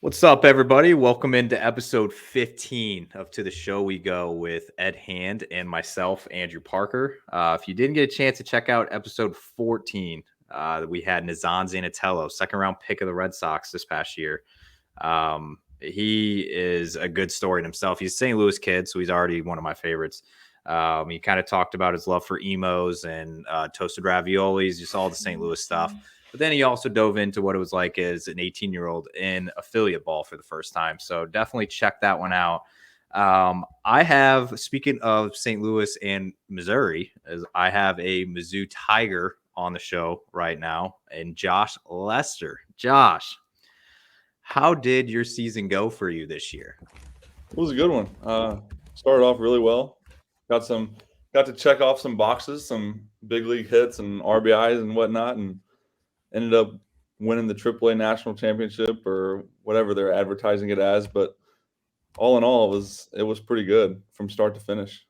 What's up, everybody? Welcome into episode 15 of To the Show We Go with Ed Hand and myself, Andrew Parker. If you didn't get a chance to check out episode 14, we had Nizan Zanatello, second round pick of the Red Sox this past year. He is a good story in himself. He's a St. Louis kid, so he's already one of my favorites. He kind of talked about his love for emos and toasted raviolis, just all the St. Louis stuff. But then he also dove into what it was like as an 18-year-old in affiliate ball for the first time. So definitely check that one out. I have, speaking of St. Louis and Missouri, I have a Mizzou Tiger on the show right now, and Josh Lester. Josh, how did your season go for you this year? It was a good one. Started off really well. Got to check off some boxes, some big league hits and RBIs and whatnot, and ended up winning the AAA National Championship or whatever they're advertising it as. But all in all, it was pretty good from start to finish.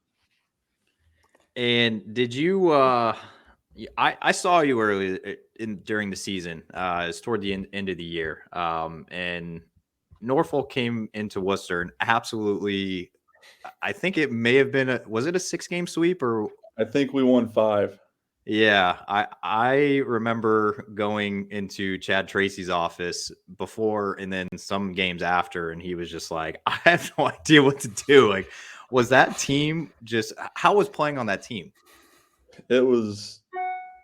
And did you? I saw you early during the season. It's toward the end of the year, and Norfolk came into Worcester and absolutely. I think it may have been was it a 6-game sweep or? I think we won 5. Yeah, I remember going into Chad Tracy's office before and then some games after, and he was just like, I have no idea what to do. Like, was that team just how was playing on that team? It was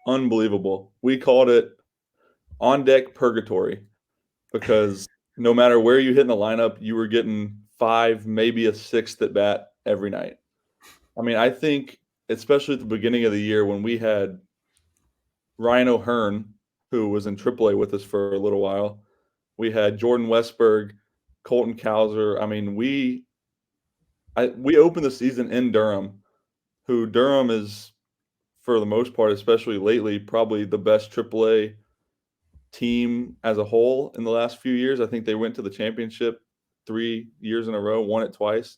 unbelievable. We called it on deck purgatory because no matter where you hit in the lineup, you were getting 5, maybe a 6th at bat every night. I mean, I think especially at the beginning of the year when we had Ryan O'Hearn, who was in AAA with us for a little while. We had Jordan Westberg, Colton Cowser. I mean, we opened the season in Durham, who Durham is, for the most part, especially lately, probably the best AAA team as a whole in the last few years. I think they went to the championship 3 years in a row, won it twice.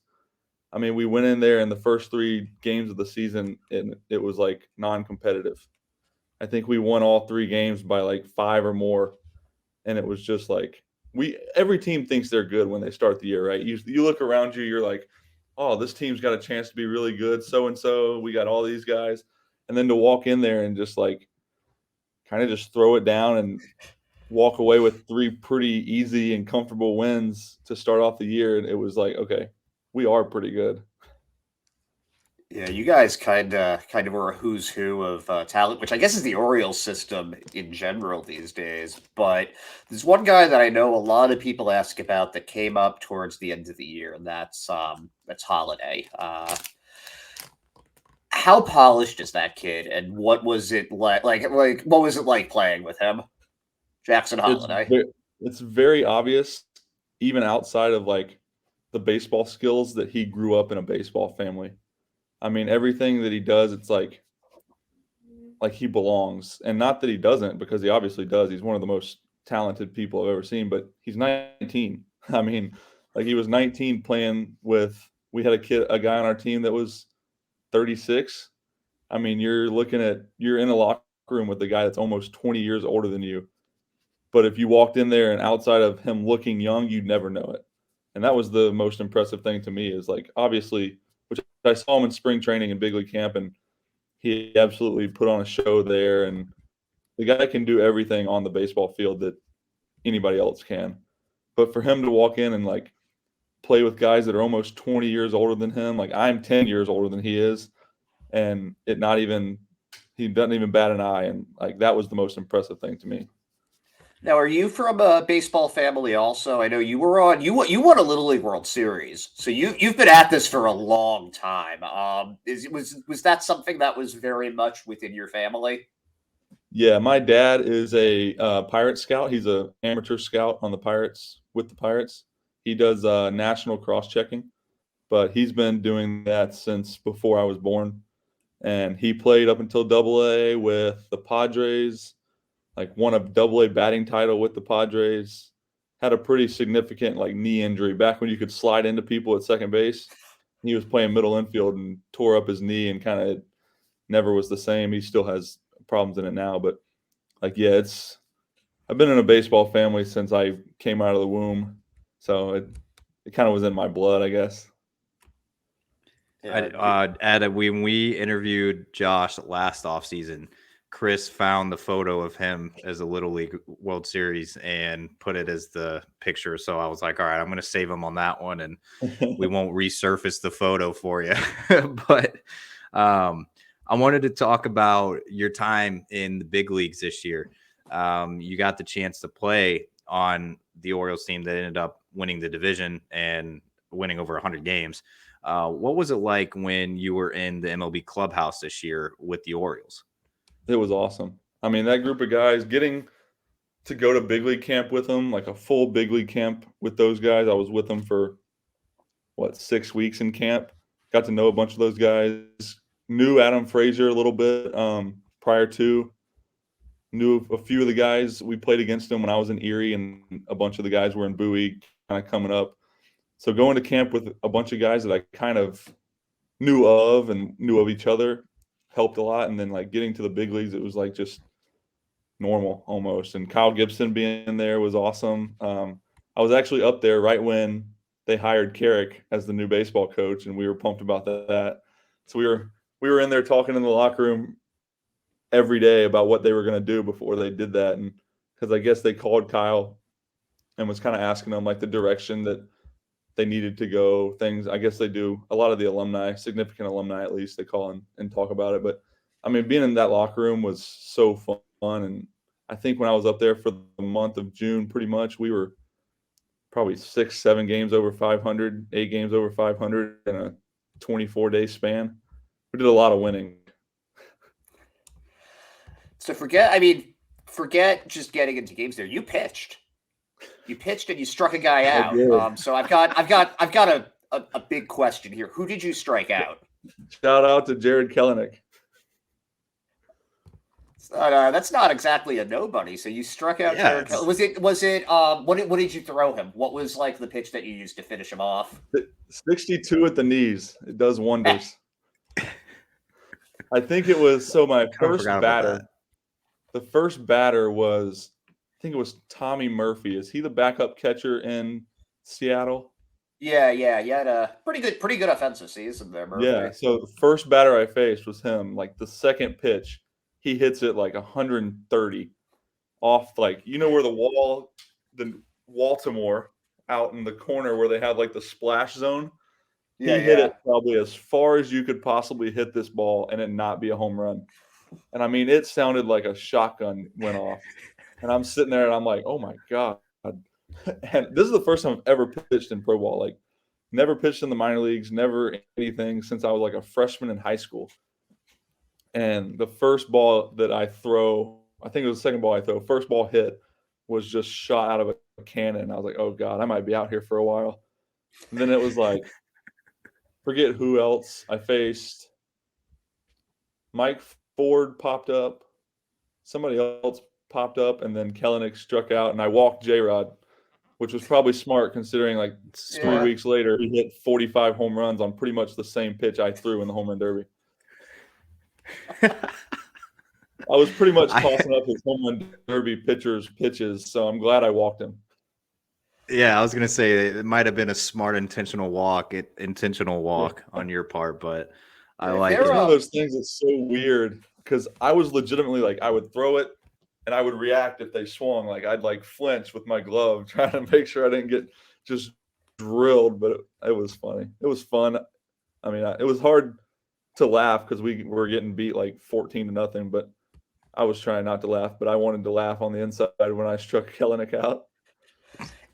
I mean, we went in there in the first 3 games of the season, and it was like non-competitive. I think we won all 3 games by like 5 or more, and it was just like every team thinks they're good when they start the year, right? You look around you, you're like, oh, this team's got a chance to be really good. So and so, we got all these guys, and then to walk in there and just like kind of just throw it down and walk away with 3 pretty easy and comfortable wins to start off the year, and it was like, okay, we are pretty good. Yeah, you guys kind of were a who's who of talent, which I guess is the Orioles system in general these days. But there's one guy that I know a lot of people ask about that came up towards the end of the year, and that's Holiday. How polished is that kid, and what was it like? Like what was it like playing with him, Jackson It's Holiday? ve- it's very obvious, even outside of like the baseball skills, that he grew up in a baseball family. I mean, everything that he does, it's like he belongs, and not that he doesn't, because he obviously does. He's one of the most talented people I've ever seen, but he's 19. I mean, like he was 19 playing with. We had a guy on our team that was 36. I mean, you're in a locker room with a guy that's almost 20 years older than you. But if you walked in there and outside of him looking young, you'd never know it. And that was the most impressive thing to me is like obviously, which I saw him in spring training and big league camp, and he absolutely put on a show there. And the guy can do everything on the baseball field that anybody else can. But for him to walk in and like play with guys that are almost 20 years older than him, like I'm 10 years older than he is, and he doesn't even bat an eye. And like that was the most impressive thing to me. Now, are you from a baseball family also? I know you were on you won a Little League World Series, so you've been at this for a long time. Was that something that was very much within your family? Yeah, my dad is a pirate scout. He's a amateur scout on the Pirates with the Pirates. He does national cross checking, but he's been doing that since before I was born. And he played up until Double A with the Padres, like won a Double A batting title with the Padres. Had a pretty significant like knee injury back when you could slide into people at second base. He was playing middle infield and tore up his knee and kind of never was the same. He still has problems in it now, but like yeah, it's I've been in a baseball family since I came out of the womb. So it kind of was in my blood, I guess. When we interviewed Josh last offseason, Chris found the photo of him as a Little League World Series and put it as the picture. So I was like, all right, I'm going to save him on that one, and we won't resurface the photo for you. But I wanted to talk about your time in the big leagues this year. You got the chance to play on the Orioles team that ended up winning the division and winning over 100 games. What was it like when you were in the MLB clubhouse this year with the Orioles? It was awesome. I mean, that group of guys, getting to go to big league camp with them, like a full big league camp with those guys. I was with them for 6 weeks in camp. Got to know a bunch of those guys. Knew Adam Frazier a little bit prior to. Knew a few of the guys. We played against them when I was in Erie, and a bunch of the guys were in Bowie, kind of coming up. So going to camp with a bunch of guys that I kind of knew of and knew of each other helped a lot. And then like getting to the big leagues, it was like just normal almost. And Kyle Gibson being there was awesome. I was actually up there right when they hired Carrick as the new baseball coach, and we were pumped about that. So we were in there talking in the locker room every day about what they were going to do before they did that. And because I guess they called Kyle and was kind of asking him like the direction that they needed to go, things. I guess they do a lot of the alumni, significant alumni at least, they call and talk about it. But I mean, being in that locker room was so fun. And I think when I was up there for the month of June, pretty much we were probably 6-7 games over 500, 8 games over 500 in a 24-day span. We did a lot of winning. So forget just getting into games there. You pitched and you struck a guy out. So I've got a big question here. Who did you strike out? Shout out to Jared Kelenic. That's not exactly a nobody. So you struck out Jared Kelenic. Was it what did you throw him? What was like the pitch that you used to finish him off? 62 at the knees. It does wonders. I think it was my first batter. The first batter was, I think it was Tommy Murphy. Is he the backup catcher in Seattle? Yeah. He had a pretty good offensive season there, Murphy. Yeah. So the first batter I faced was him. Like the second pitch, he hits it like 130 off, like, you know, where the Baltimore out in the corner where they have like the splash zone. He hit it probably as far as you could possibly hit this ball and it not be a home run. And I mean, it sounded like a shotgun went off. And I'm sitting there and I'm like, oh my God. And this is the first time I've ever pitched in pro ball. Like, never pitched in the minor leagues, never anything since I was like a freshman in high school. And the first ball that I throw, I think it was the second ball I throw, first ball hit was just shot out of a cannon. I was like, oh God, I might be out here for a while. And then it was like, forget who else I faced. Mike Ford popped up. Somebody else popped up, and then Kelenic struck out, and I walked J-Rod, which was probably smart considering like 3 weeks later he hit 45 home runs on pretty much the same pitch I threw in the home run derby. I was pretty much tossing up his home run derby pitchers' pitches, so I'm glad I walked him. Yeah, I was gonna say it might have been a smart intentional walk on your part, but I like it. It's one of those things that's so weird because I was legitimately like, I would throw it and I would react if they swung. Like I'd like flinch with my glove trying to make sure I didn't get just drilled, but it was funny. It was fun. I mean, it was hard to laugh because we were getting beat like 14-0, but I was trying not to laugh, but I wanted to laugh on the inside when I struck Kelenic out.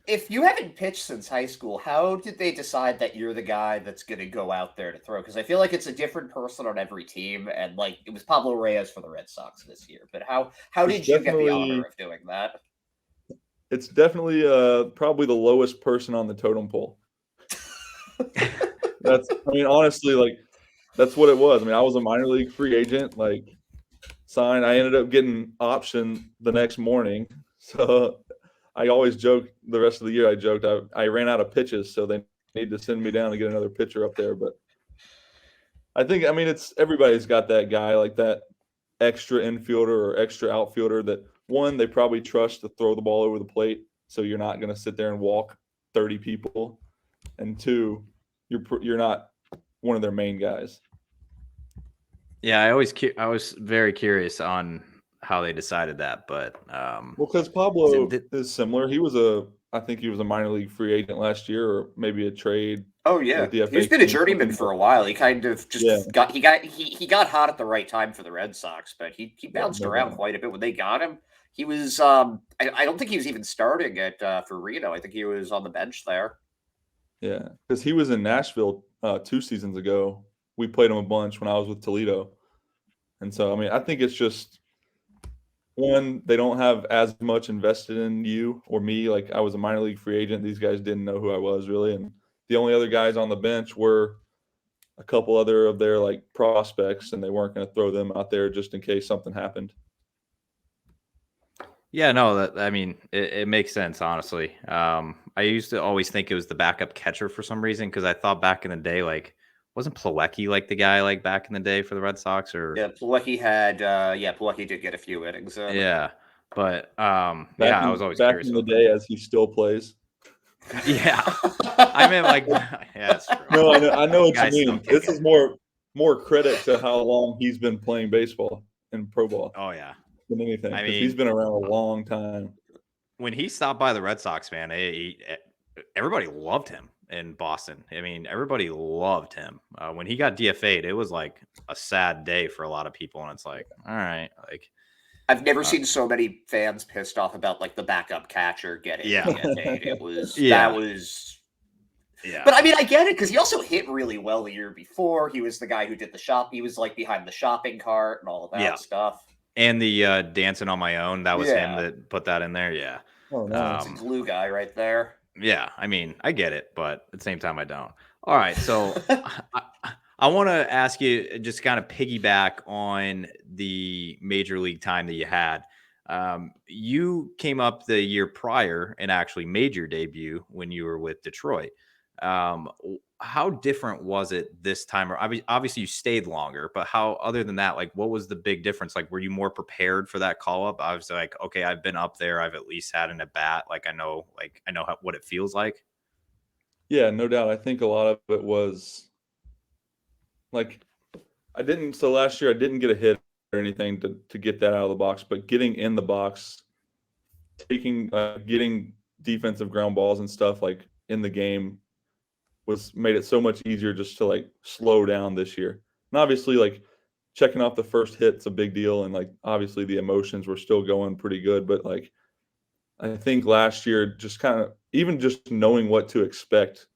If you haven't pitched since high school, how did they decide that you're the guy that's going to go out there to throw? Because I feel like it's a different person on every team, and like it was Pablo Reyes for the Red Sox this year. But how did you get the honor of doing that? It's definitely probably the lowest person on the totem pole. Honestly, like that's what it was. I mean, I was a minor league free agent, like signed. I ended up getting option the next morning, so. I always joke the rest of the year. I joked I ran out of pitches, so they need to send me down to get another pitcher up there. But I think, I mean, it's everybody's got that guy, like that extra infielder or extra outfielder that one, they probably trust to throw the ball over the plate, so you're not going to sit there and walk 30 people, and 2, you're not one of their main guys. Yeah, I was very curious on how they decided that, but Well, because so Pablo is similar. I think he was a minor league free agent last year, or maybe a trade. Oh The yeah, DFA he's been a came, journeyman for a while. He kind of just Yeah. got hot at the right time for the Red Sox, but he bounced no around doubt. quite a bit when they got him. He was I don't think he was even starting at for Reno. I think he was on the bench there. Yeah, because he was in Nashville 2 seasons ago. We played him a bunch when I was with Toledo, and so I mean, I think it's just one, they don't have as much invested in you or me. Like I was a minor league free agent; these guys didn't know who I was really, and the only other guys on the bench were a couple other of their like prospects, and they weren't going to throw them out there just in case something happened. yeah, no, I mean, it makes sense, honestly. I used to always think it was the backup catcher for some reason because I thought back in the day, like, wasn't Plawecki like the guy like back in the day for the Red Sox? Or Yeah, Plawecki did get a few innings in. yeah, but yeah, I was always Back curious in the about day, as he still plays. that. Yeah, I meant like, yeah, that's true. No, I know what you Guys still mean. This kicking. is more credit to how long he's been playing baseball and pro ball Oh yeah, than anything, I because he's mean, been around a long time. when he stopped by the Red Sox, man, everybody loved him in Boston. I mean, everybody loved him. When he got DFA'd, it was like a sad day for a lot of people, and it's like, all right, like, I've never seen so many fans pissed off about like the backup catcher getting Yeah. DFA'd. Yeah. That was. yeah, But I mean, I get it because he also hit really well the year before. He was the guy who did the shop. He was like behind the shopping cart and all of that Yeah. stuff. and the dancing on my own, that was him Yeah. that put that in there. Yeah, Oh, nice. It's a glue guy right there. yeah. I mean, I get it, but at the same time, I don't. All right, so I want to ask you, just kind of piggyback on the major league time that you had. You came up the year prior and actually made your debut when you were with Detroit. How different was it this time? Or obviously you stayed longer, but how, other than that, like, what was the big difference? Like, were you more prepared for that call up? I was like, okay, I've been up there. I've at least had an at bat. Like, I know what it feels like. Yeah, no doubt. I think a lot of it was like so last year I didn't get a hit or anything to get that out of the box, but getting in the box, getting defensive ground balls and stuff like in the game made it so much easier just to like slow down this year. And obviously like checking off the first hit's a big deal, and like obviously the emotions were still going pretty good, but like I think last year just kind of even just knowing what to expect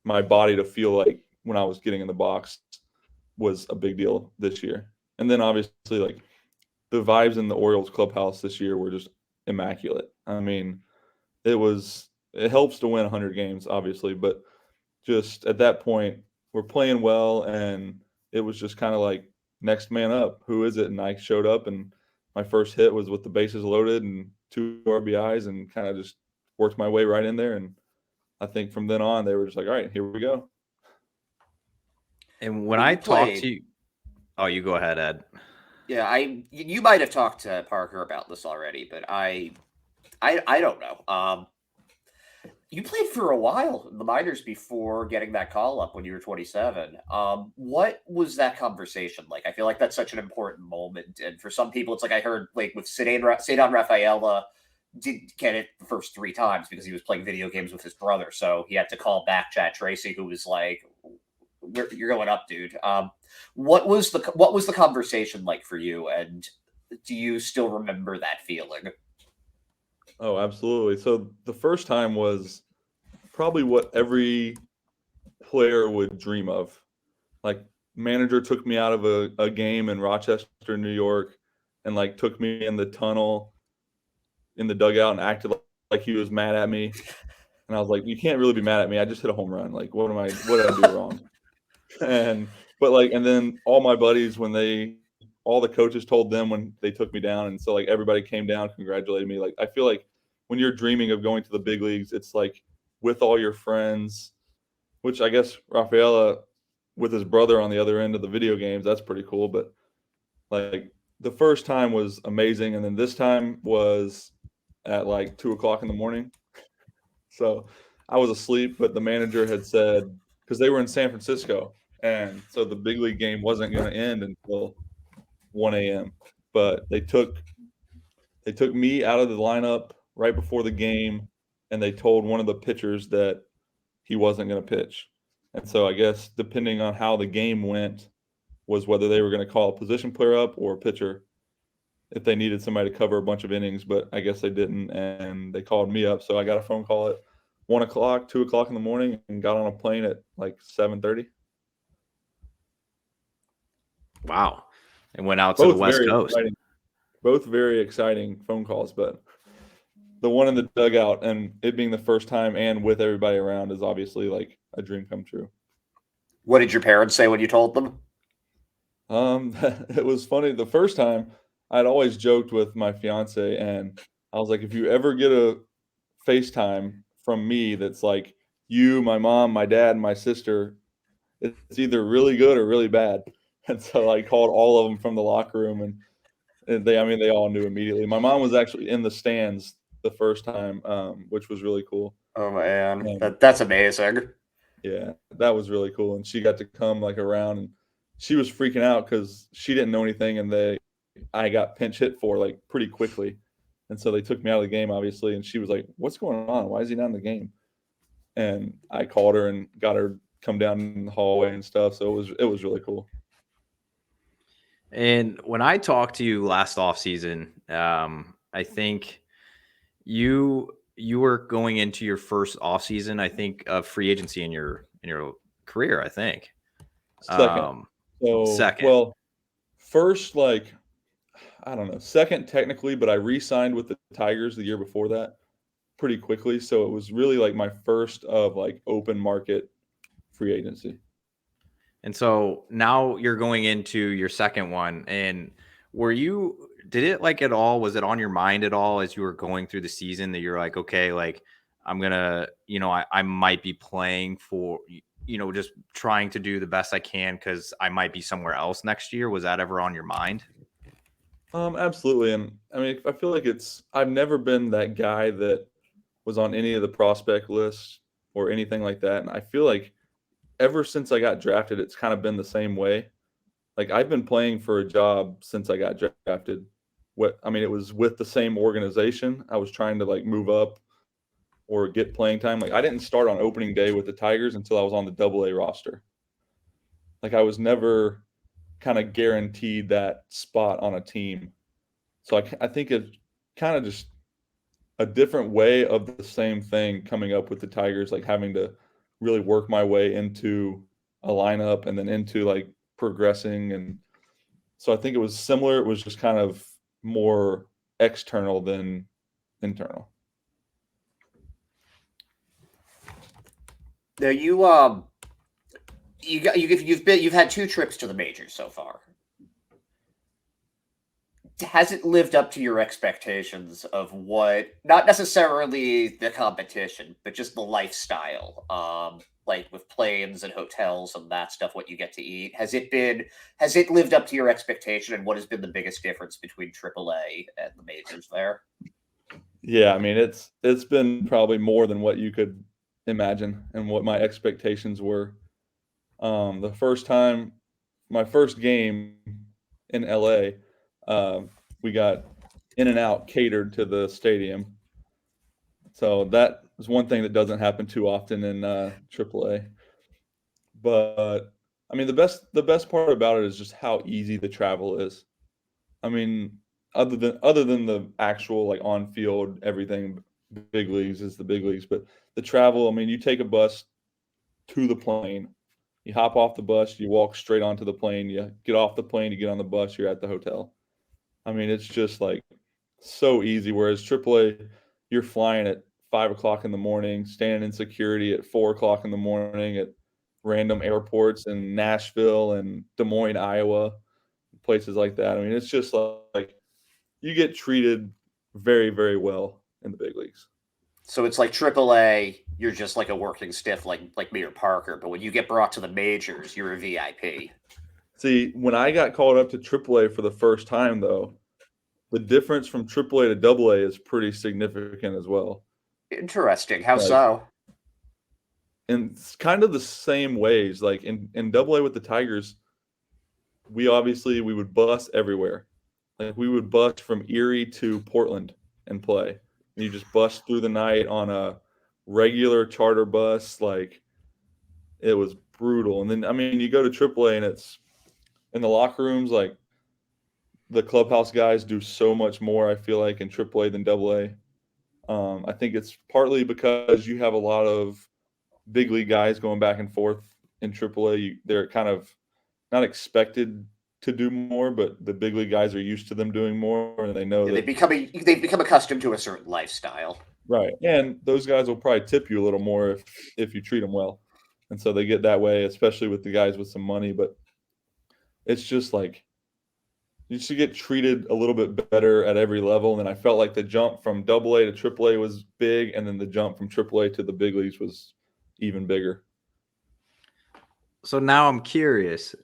my body to feel like when I was getting in the box was a big deal this year. And then obviously like the vibes in the Orioles clubhouse this year were just immaculate. I mean, it helps to win 100 games obviously, but just at that point we're playing well, and it was just kind of like next man up. Who is it? And I showed up, and my first hit was with the bases loaded and 2 RBIs, and kind of just worked my way right in there. And I think from then on they were just like, all right, here we go. And when When I you talked played- to you, oh, you go ahead, Ed. Yeah, you might have talked to Parker about this already, but I don't know. You played for a while in the minors before getting that call up when you were 27. What was that conversation like? I feel like that's such an important moment, and for some people, it's like I heard like with Cedon Rafaela didn't get it the first 3 times because he was playing video games with his brother, so he had to call back Chad Tracy, who was like, "You're going up, dude." What was the conversation like for you, and do you still remember that feeling? Oh, absolutely. So the first time was probably what every player would dream of. Like manager took me out of a game in Rochester, New York, and like took me in the tunnel in the dugout and acted like he was mad at me. And I was like, you can't really be mad at me. I just hit a home run. Like, what did I do wrong? And then all my buddies, all the coaches told them when they took me down. And so like everybody came down, congratulated me. Like, I feel like when you're dreaming of going to the big leagues, it's like with all your friends, which I guess Rafaela with his brother on the other end of the video games, that's pretty cool. But like the first time was amazing. And then this time was at like 2:00 in the morning. So I was asleep, but the manager had said, because they were in San Francisco, and so the big league game wasn't going to end until 1 a.m. But they took me out of the lineup right before the game, and they told one of the pitchers that he wasn't going to pitch. And so I guess depending on how the game went was whether they were going to call a position player up or a pitcher if they needed somebody to cover a bunch of innings, but I guess they didn't, and they called me up. So I got a phone call at 1 o'clock, 2 o'clock in the morning, and got on a plane at like 7:30. Wow. And went out to the West Coast. Both very exciting phone calls, but the one in the dugout and it being the first time and with everybody around is obviously like a dream come true. What did your parents say when you told them? It was funny. The first time I'd always joked with my fiance, and I was like, if you ever get a FaceTime from me that's like you, my mom, my dad, and my sister, it's either really good or really bad. And so I called all of them from the locker room, and they all knew immediately. My mom was actually in the stands the first time, which was really cool. Oh man, that's amazing. Yeah, that was really cool. And she got to come like around, and she was freaking out because she didn't know anything, and I got pinch hit for like pretty quickly. And so they took me out of the game, obviously, and she was like, what's going on? Why is he not in the game? And I called her and got her come down in the hallway and stuff. So it was really cool. And when I talked to you last offseason, I think you were going into your first offseason, I think, of free agency in your career, I think. Second. Second. Well, first, like, I don't know, second technically, but I re-signed with the Tigers the year before that pretty quickly. So it was really like my first of like open market free agency. And so now you're going into your second one. And did it like at all, was it on your mind at all as you were going through the season that you're like, okay, like I'm going to, I might be playing for, just trying to do the best I can because I might be somewhere else next year? Was that ever on your mind? Absolutely. And I mean, I feel like I've never been that guy that was on any of the prospect lists or anything like that. And I feel like ever since I got drafted, it's kind of been the same way. Like I've been playing for a job since I got drafted. It was with the same organization. I was trying to like move up or get playing time. Like I didn't start on opening day with the Tigers until I was on the AA roster. Like I was never kind of guaranteed that spot on a team. So I think it's kind of just a different way of the same thing coming up with the Tigers, like having to really work my way into a lineup and then into like progressing. And so I think it was similar. It was just kind of more external than internal. Now you've had 2 trips to the majors so far. Has it lived up to your expectations of what, not necessarily the competition, but just the lifestyle, like with planes and hotels and that stuff, what you get to eat? Has it lived up to your expectation, and what has been the biggest difference between AAA and the majors there? Yeah, I mean, it's been probably more than what you could imagine and what my expectations were. The first time, my first game in LA, we got In-N-Out catered to the stadium. So that is one thing that doesn't happen too often in AAA. But I mean, the best part about it is just how easy the travel is. I mean, other than the actual like on field everything, big leagues is the big leagues, but the travel. I mean, you take a bus to the plane, you hop off the bus, you walk straight onto the plane, you get off the plane, you get on the bus, you're at the hotel. I mean, it's just like so easy. Whereas AAA, you're flying at 5 o'clock in the morning, standing in security at 4 o'clock in the morning at random airports in Nashville and Des Moines, Iowa, places like that. I mean, it's just like you get treated very, very well in the big leagues. So it's like AAA, you're just like a working stiff, like me or Parker. But when you get brought to the majors, you're a VIP. See, when I got called up to AAA for the first time, though, the difference from AAA to AA is pretty significant as well. Interesting. How so? in kind of the same ways. Like in Double A with the Tigers, we would bus everywhere. Like we would bus from Erie to Portland and play. And you just bus through the night on a regular charter bus. Like it was brutal. And then I mean, you go to AAA and it's in the locker rooms. Like the clubhouse guys do so much more. I feel like in AAA than AA. I think it's partly because you have a lot of big league guys going back and forth in AAA. They're kind of not expected to do more, but the big league guys are used to them doing more, and they know that they've become accustomed to a certain lifestyle. Right, and those guys will probably tip you a little more if you treat them well, and so they get that way, especially with the guys with some money. But it's just like you should get treated a little bit better at every level. And I felt like the jump from AA to AAA was big, and then the jump from AAA to the big leagues was even bigger. So now I'm curious.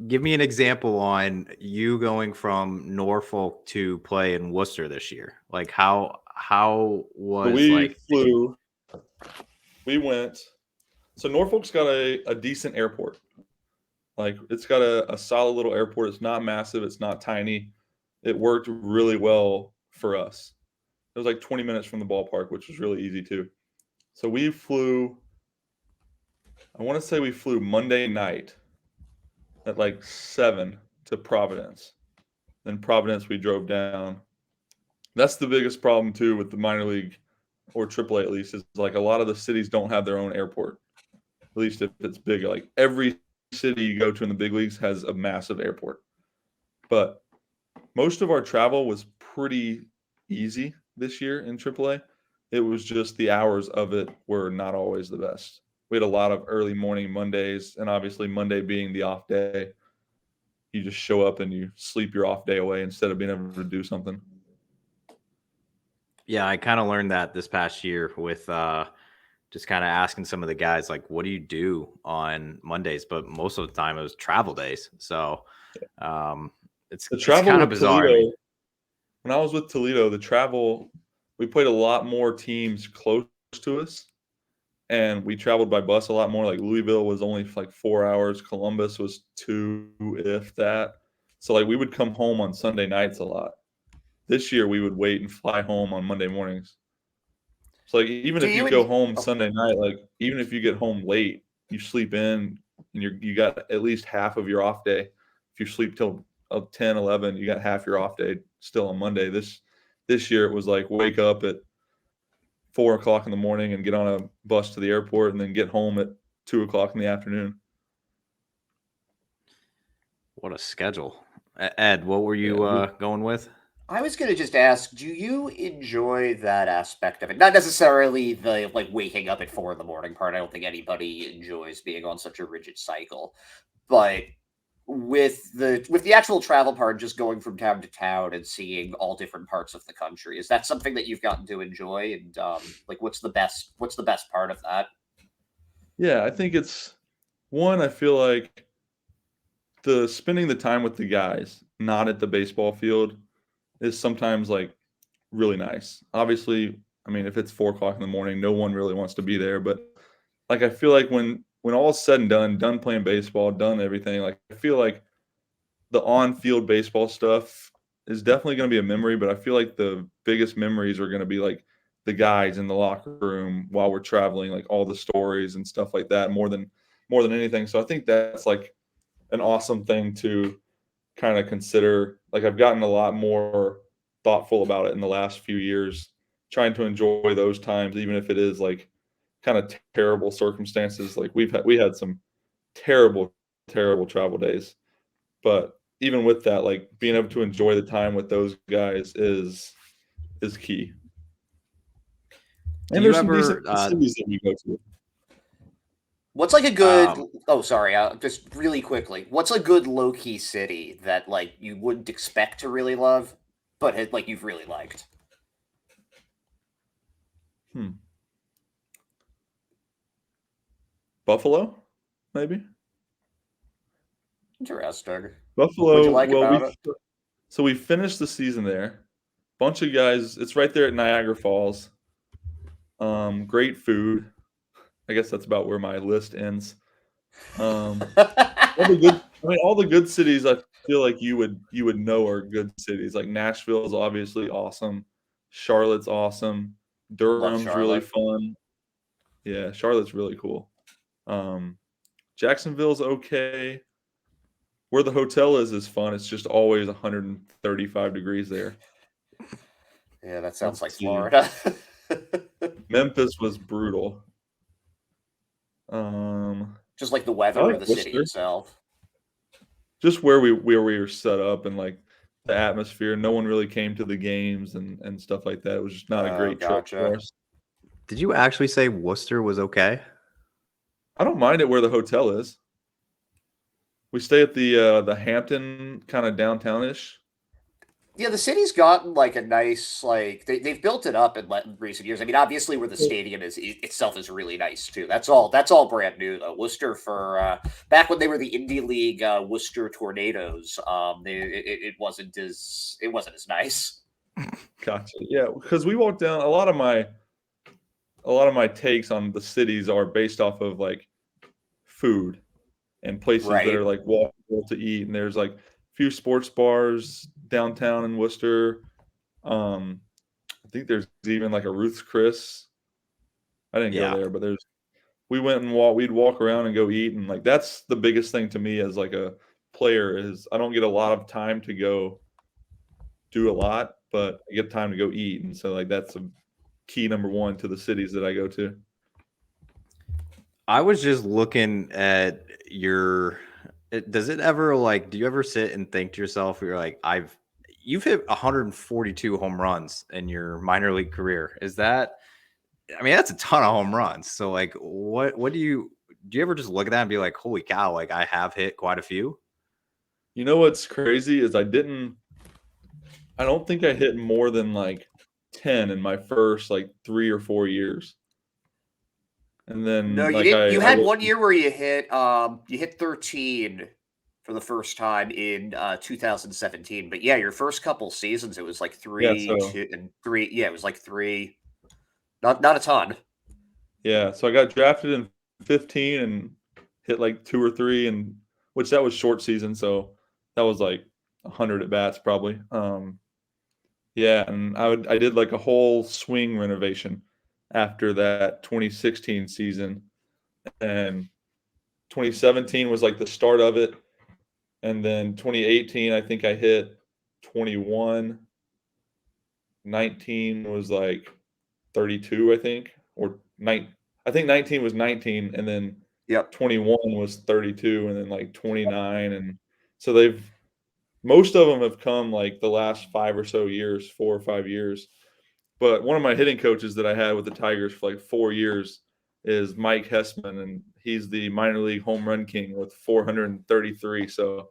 Give me an example on you going from Norfolk to play in Worcester this year. Like how was we went. So Norfolk's got a decent airport. Like it's got a solid little airport. It's not massive. It's not tiny. It worked really well for us. It was like 20 minutes from the ballpark, which was really easy too. So we flew. I want to say we flew Monday night at like 7 to Providence. Then Providence we drove down. That's the biggest problem too with the minor league or AAA at least is like a lot of the cities don't have their own airport. At least if it's big, like every city you go to in the big leagues has a massive airport. But most of our travel was pretty easy this year in AAA. It was just the hours of it were not always the best. We had a lot of early morning Mondays, and obviously Monday being the off day, you just show up and you sleep your off day away instead of being able to do something. Yeah, I kind of learned that this past year with just kind of asking some of the guys, like, what do you do on Mondays? But most of the time it was travel days. So it's kind of bizarre. Toledo, when I was with Toledo, the travel, we played a lot more teams close to us. And we traveled by bus a lot more. Like Louisville was only like 4 hours. Columbus was 2, if that. So like we would come home on Sunday nights a lot. This year we would wait and fly home on Monday mornings. So like even if you go home Sunday night, like even if you get home late, you sleep in and you got at least half of your off day. If you sleep till 10, 11, you got half your off day still on Monday. This year it was like wake up at 4 o'clock in the morning and get on a bus to the airport and then get home at 2 o'clock in the afternoon. What a schedule. Ed, what were you going with? I was going to just ask, do you enjoy that aspect of it? Not necessarily the like waking up at 4 in the morning part. I don't think anybody enjoys being on such a rigid cycle. But with the actual travel part, just going from town to town and seeing all different parts of the country, is that something that you've gotten to enjoy? And like, what's the best part of that? Yeah, I think it's one. I feel like the spending the time with the guys, not at the baseball field, is sometimes like really nice. Obviously, I mean, if it's 4 o'clock in the morning, no one really wants to be there. But like, I feel like when all is said and done playing baseball, done everything, like I feel like the on-field baseball stuff is definitely going to be a memory, but I feel like the biggest memories are going to be like the guys in the locker room while we're traveling, like all the stories and stuff like that more than anything. So I think that's like an awesome thing to kind of consider. Like I've gotten a lot more thoughtful about it in the last few years, trying to enjoy those times, even if it is like kind of terrible circumstances. Like we had some terrible travel days, but even with that, like being able to enjoy the time with those guys is key. And there's some decent cities that we go to. What's like a good? Just really quickly. What's a good low key city that like you wouldn't expect to really love, but like you've really liked? Buffalo, maybe. Interesting. Buffalo. What'd you like about it? So we finished the season there. Bunch of guys. It's right there at Niagara Falls. Great food. I guess that's about where my list ends. All the good cities I feel like you would know are good cities. Like Nashville is obviously awesome. Charlotte's awesome. Love Durham's really Charlotte. fun. Yeah, Charlotte's really cool. Jacksonville's okay. Where the hotel is fun. It's just always 135 degrees there. Yeah, that sounds Let's like see. Florida. Memphis was brutal. Just like the I weather or like the city Worcester. itself. Just where we were set up and like the atmosphere. No one really came to the games and stuff like that. It was just not a Oh, great trip for gotcha. us. Did you actually say Worcester was okay? I don't mind it where the hotel is. We stay at the Hampton, kind of downtownish. Yeah, the city's gotten like a nice they've built it up in recent years. I mean, obviously, where the stadium is itself is really nice too. That's all brand new though. Worcester for back when they were the Indie League Worcester Tornadoes. It wasn't as nice. Gotcha. Yeah, because we walked down. A lot of my takes on the cities are based off of like food and places that are Right. like walkable to eat. And there's like a few sports bars downtown in Worcester. I think there's even like a Ruth's Chris. I didn't go Yeah. there, but we went and we'd walk around and go eat. And like that's the biggest thing to me as like a player is I don't get a lot of time to go do a lot, but I get time to go eat. And so like that's a key number one to the cities that I go to. I was just looking at does it ever like, do you ever sit and think to yourself, you're like, you've hit 142 home runs in your minor league career. I mean, that's a ton of home runs. So like, what do you ever just look at that and be like, holy cow, like I have hit quite a few? You know what's crazy is I don't think I hit more than like 10 in my first like 3 or 4 years. And No, then you like didn't. You I had went, 1 year where you hit 13 for the first time in 2017. But yeah, your first couple seasons it was like yeah, 3, so 2, and 3. Yeah, it was like 3. Not a ton. yeah, so I got drafted in 15 and hit like 2 or 3 and which that was short season, so that was like 100 at bats probably. Yeah, and I did like a whole swing renovation after that 2016 season, and 2017 was like the start of it, and then 2018 I think I hit 21. 19 was like 32, I think, or I think 19 was 19, and then Yep. 21 was 32, and then like 29, and so most of them have come like the last 5 or so years, 4 or 5 years. But one of my hitting coaches that I had with the Tigers for like 4 years is Mike Hessman, and he's the minor league home run king with 433. So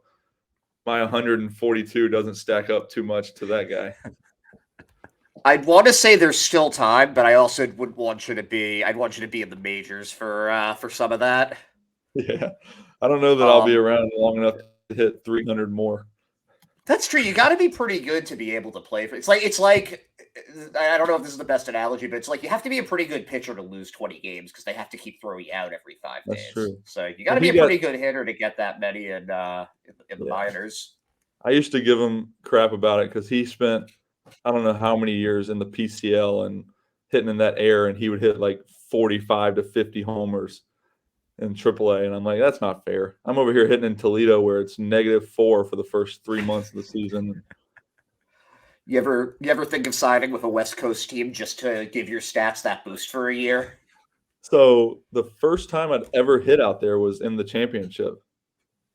my 142 doesn't stack up too much to that guy. I'd want to say there's still time, but I also would want you to be. I'd want you to be in the majors for some of that. Yeah, I don't know that I'll be around long enough to hit 300 more. That's true. You got to be pretty good to be able to play. It's like I don't know if this is the best analogy, but it's like you have to be a pretty good pitcher to lose 20 games because they have to keep throwing you out every 5 That's days. true. So you got to be a pretty good hitter to get that many in the minors. I used to give him crap about it because he spent I don't know how many years in the PCL and hitting in that air, and he would hit like 45 to 50 homers in AAA, and I'm like, that's not fair. I'm over here hitting in Toledo where it's -4 for the first 3 months of the season. You ever think of signing with a West Coast team just to give your stats that boost for a year? So the first time I'd ever hit out there was in the championship,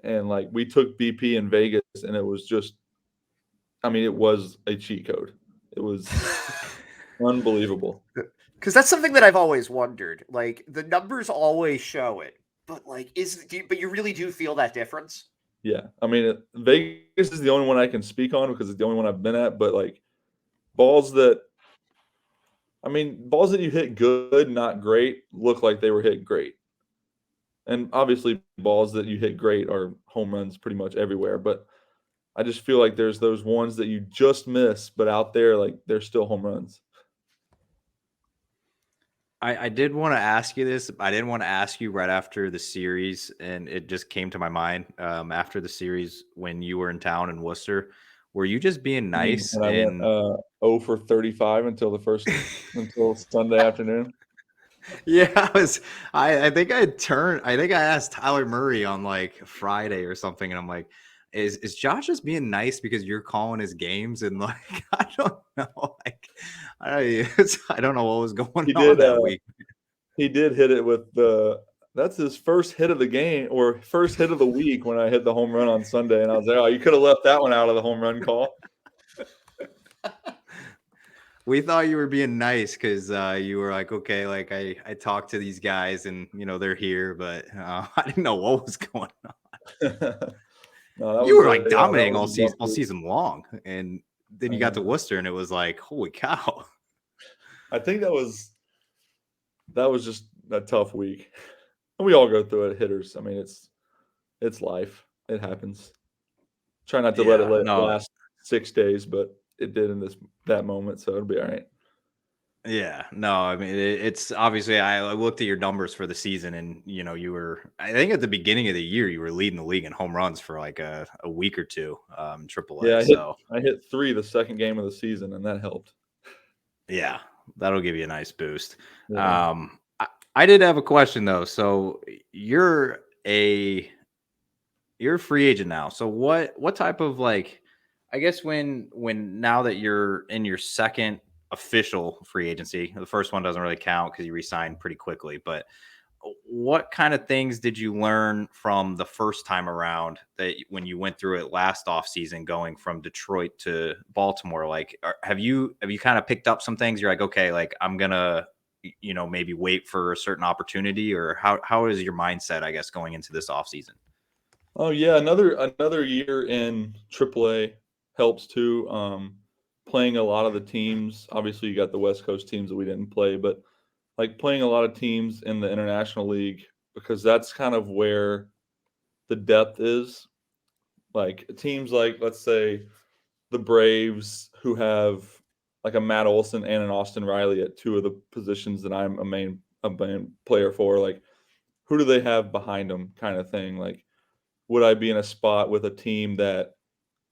and like we took BP in Vegas, and it was just, I mean, it was a cheat code. It was unbelievable. Because that's something that I've always wondered. Like the numbers always show it, but like but you really do feel that difference? Yeah, I mean, Vegas is the only one I can speak on because it's the only one I've been at. But like balls that, I mean, balls that you hit good, not great, look like they were hit great. And obviously, balls that you hit great are home runs pretty much everywhere. But I just feel like there's those ones that you just miss, but out there, like they're still home runs. I did want to ask you this. I didn't want to ask you right after the series, and it just came to my mind after the series when you were in town in Worcester. Were you just being I mean, nice when I went and 0 for 35 until Sunday afternoon. yeah, I think I think I asked Tyler Murray on like Friday or something, and I'm like, is Josh just being nice because you're calling his games? And like, I don't know. Like I don't know what was going He on did. that week. He did hit it with that's his first hit of the game or first hit of the week when I hit the home run on Sunday, and I was like, oh, you could have left that one out of the home run call. We thought you were being nice because you were like, okay, like I talked to these guys and they're here, but I didn't know what was going on. No, that You was were like dominating that all was a rough all week. season long, and then you got to Worcester, and it was like, holy cow! I think that was just a tough week. And we all go through it, hitters. I mean, it's life. It happens. Try not to let it Yeah, no, last 6 days, but it did in that moment, so it'll be all right. yeah, no. I mean, it's obviously I looked at your numbers for the season, and you were. I think at the beginning of the year you were leading the league in home runs for like a week or two, Yeah, AAA. So I hit 3 the second game of the season, and that helped. yeah, that'll give you a nice boost. Yeah. I did have a question though. So you're a you're a free agent now. So what type of like I guess when now that you're in your second official free agency, the first one doesn't really count because you resigned pretty quickly, but what kind of things did you learn from the first time around that when you went through it last offseason going from Detroit to Baltimore? Like have you kind of picked up some things you're like, okay, like I'm gonna maybe wait for a certain opportunity, or how is your mindset, I guess, going into this offseason? Oh yeah, another year in AAA helps too. Playing a lot of the teams. Obviously, you got the West Coast teams that we didn't play, but like playing a lot of teams in the International League because that's kind of where the depth is. Like teams like let's say the Braves who have like a Matt Olson and an Austin Riley at two of the positions that I'm a main player for. Like who do they have behind them, kind of thing. Like would I be in a spot with a team that,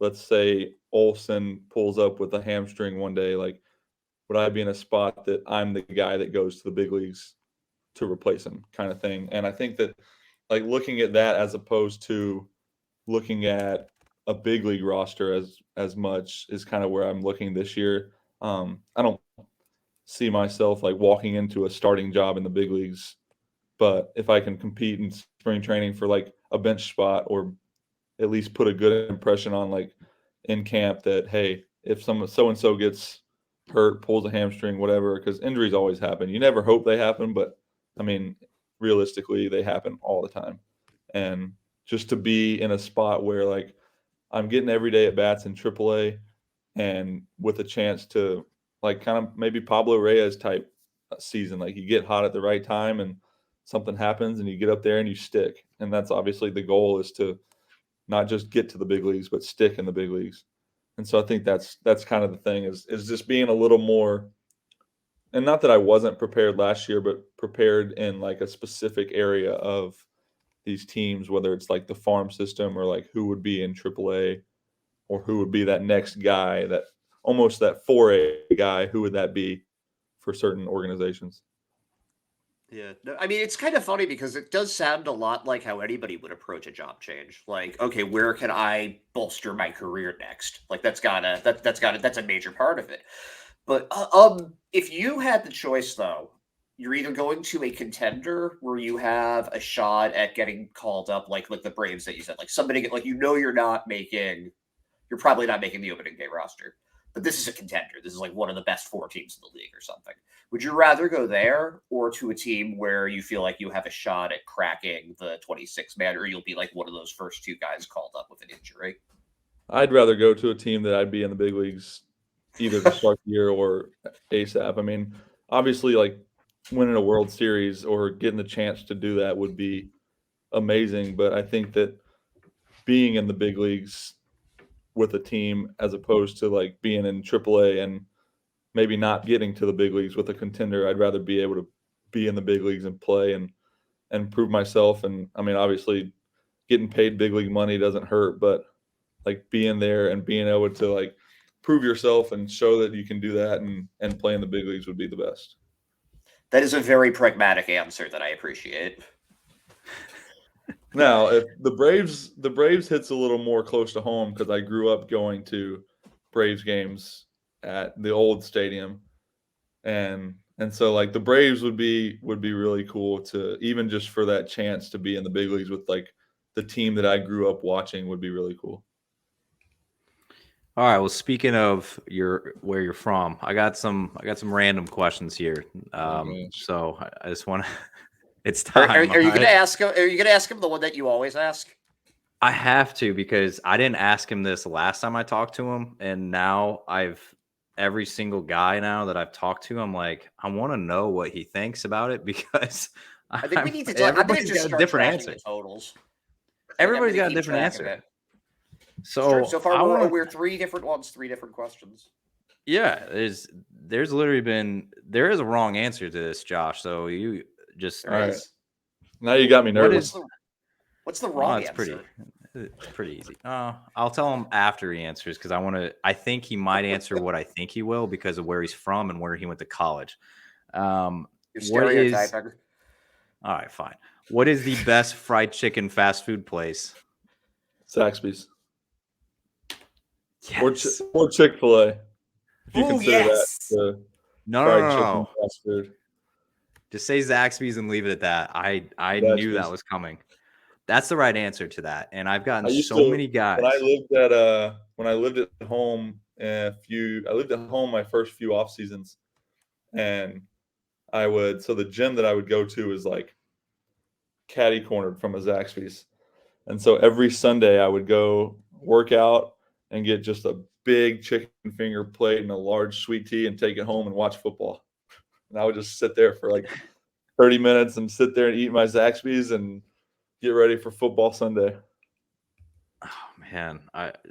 let's say, Olson pulls up with a hamstring one day? Like, would I be in a spot that I'm the guy that goes to the big leagues to replace him, kind of thing? And I think that, like, looking at that as opposed to looking at a big league roster as much is kind of where I'm looking this year. I don't see myself like walking into a starting job in the big leagues, but if I can compete in spring training for like a bench spot or at least put a good impression on like in camp that hey, if some so and so gets hurt, pulls a hamstring, whatever, because injuries always happen. You never hope they happen, but I mean, realistically, they happen all the time. And just to be in a spot where like I'm getting every day at bats in AAA and with a chance to like kind of maybe Pablo Reyes type season, like you get hot at the right time and something happens and you get up there and you stick. And that's obviously the goal is to not just get to the big leagues, but stick in the big leagues. And so I think that's kind of the thing is just being a little more, and not that I wasn't prepared last year, but prepared in like a specific area of these teams, whether it's like the farm system or like who would be in AAA or who would be that next guy, that almost that 4A guy, who would that be for certain organizations? Yeah. No, I mean, it's kind of funny because it does sound a lot like how anybody would approach a job change. Like, okay, where can I bolster my career next? Like that's a major part of it. But if you had the choice though, you're either going to a contender where you have a shot at getting called up like the Braves that you said, like somebody like you're probably not making the opening day roster. But this is a contender. This is like one of the best four teams in the league or something. Would you rather go there or to a team where you feel like you have a shot at cracking the 26 man, or you'll be like one of those first two guys called up with an injury? I'd rather go to a team that I'd be in the big leagues either to start the year or ASAP. I mean, obviously, like winning a World Series or getting the chance to do that would be amazing. But I think that being in the big leagues with a team as opposed to like being in AAA and maybe not getting to the big leagues with a contender, I'd rather be able to be in the big leagues and play and prove myself. And I mean, obviously, getting paid big league money doesn't hurt, but like being there and being able to like prove yourself and show that you can do that and play in the big leagues would be the best. That is a very pragmatic answer that I appreciate. Now, if the Braves hits a little more close to home because I grew up going to Braves games at the old stadium, and so like the Braves would be really cool to even just for that chance to be in the big leagues with like the team that I grew up watching would be really cool. All right. Well, speaking of where you're from, I got some random questions here. So I just want to. It's time. Are you going to ask him? Are you going to ask him the one that you always ask? I have to, because I didn't ask him this last time I talked to him, and now every single guy now that I've talked to, I'm like, I want to know what he thinks about it, because I think we need to. Everybody's got a different answer. Totals. Everybody's got a different answer. So far, we're 3 different ones, 3 different questions. Yeah, there's literally there is a wrong answer to this, Josh. So you just all right. Now you got me nervous. What's the wrong answer? It's pretty easy. I'll tell him after he answers, because I think he might answer what I think he will because of where he's from and where he went to college. You're stereotyping. All right, fine. What is the best fried chicken fast food place? Zaxby's. Yes. Or Chick-fil-A. If you consider that no. Fast food. Just say Zaxby's and leave it at that. I knew that was coming. That's the right answer to that. And I've gotten many guys. When I lived at home my first few off seasons, and so the gym that I would go to is like catty cornered from a Zaxby's. And so every Sunday I would go work out and get just a big chicken finger plate and a large sweet tea and take it home and watch football. And I would just sit there for like 30 minutes and sit there and eat my Zaxby's and get ready for football Sunday. Oh man,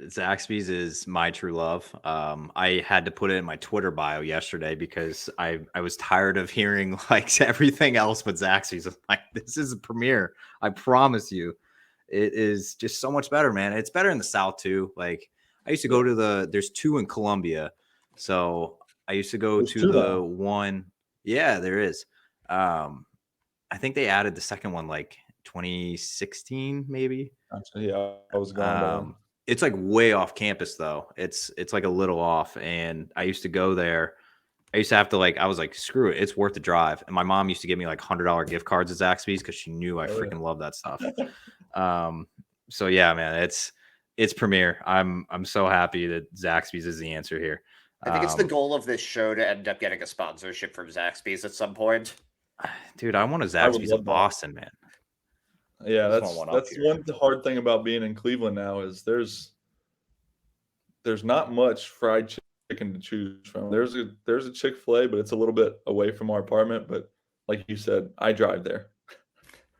Zaxby's is my true love. I had to put it in my Twitter bio yesterday because I was tired of hearing like everything else but Zaxby's. I'm like, this is a premiere. I promise you, it is just so much better, man. It's better in the South too. Like I used to go to there's 2 in Columbia, so I used to go to the one. Yeah, there is. I think they added the second one like 2016, maybe. Yeah, I was going. It's like way off campus though. It's like a little off, and I used to go there. I used to have to I was like, screw it, it's worth the drive. And my mom used to give me like $100 gift cards at Zaxby's because she knew I freaking love that stuff. So yeah, man, it's premier. I'm so happy that Zaxby's is the answer here. I think it's the goal of this show to end up getting a sponsorship from Zaxby's at some point. Dude, I want a Zaxby's in Boston, man. Yeah, that's one hard thing about being in Cleveland now is there's not much fried chicken to choose from. There's a Chick-fil-A, but it's a little bit away from our apartment. But like you said, I drive there.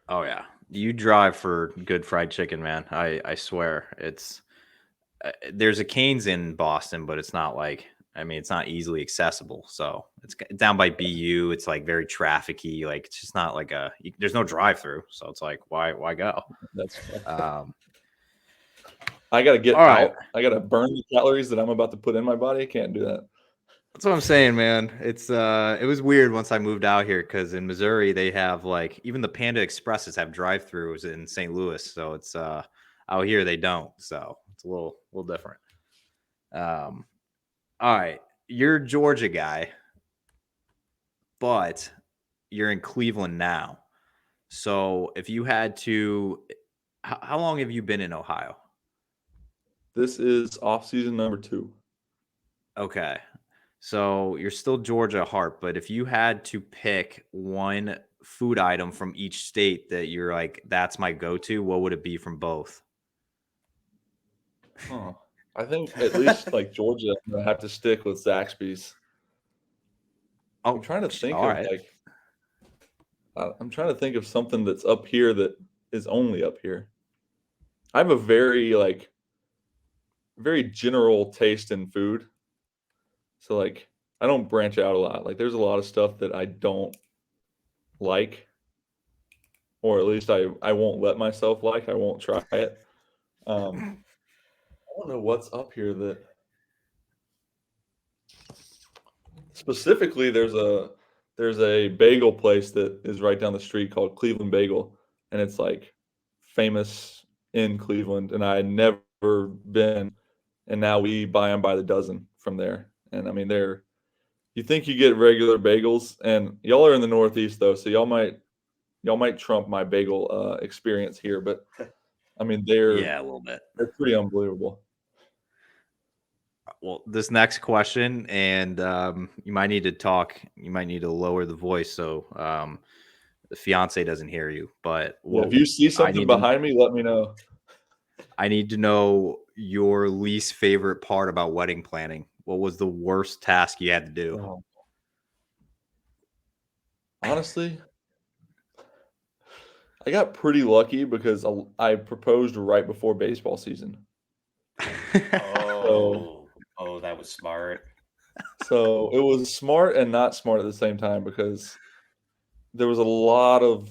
Oh yeah, you drive for good fried chicken, man. I swear it's there's a Cane's in Boston, but it's not it's not easily accessible. So it's down by BU. It's like very trafficy. Like it's just not like there's no drive through. So it's like, why go? That's I got to get out. Right. I got to burn the calories that I'm about to put in my body. I can't do that. That's what I'm saying, man. It was weird once I moved out here because in Missouri they have even the Panda Expresses have drive-throughs in St. Louis. So it's out here they don't. So it's a little different. All right, you're a Georgia guy, but you're in Cleveland now. So if you had to, how long have you been in Ohio? This is off-season number 2. Okay. So you're still Georgia at heart, but if you had to pick one food item from each state that you're like, that's my go-to, what would it be from both? Huh. I think at least like Georgia, I'm gonna have to stick with Zaxby's. I'm trying to think I'm trying to think of something that's up here that is only up here. I have a very general taste in food. So I don't branch out a lot. Like there's a lot of stuff that I don't like, or at least I won't let myself like. I won't try it. I don't know what's up here that specifically. There's a bagel place that is right down the street called Cleveland Bagel, and it's like famous in Cleveland, and I had never been, and now we buy them by the dozen from there. And I mean, they're you think you get regular bagels, and y'all are in the Northeast though, so y'all might trump my bagel experience here, but I mean Yeah, a little bit. they're pretty unbelievable. Well, this next question, and you might need to talk. You might need to lower the voice so the fiance doesn't hear you. But Yeah, if you see I something need to, behind me, let me know. I need to know your least favorite part about wedding planning. What was the worst task you had to do? Oh. Honestly, I got pretty lucky because I proposed right before baseball season. So, That was smart. so it was smart and not smart at the same time because there was a lot of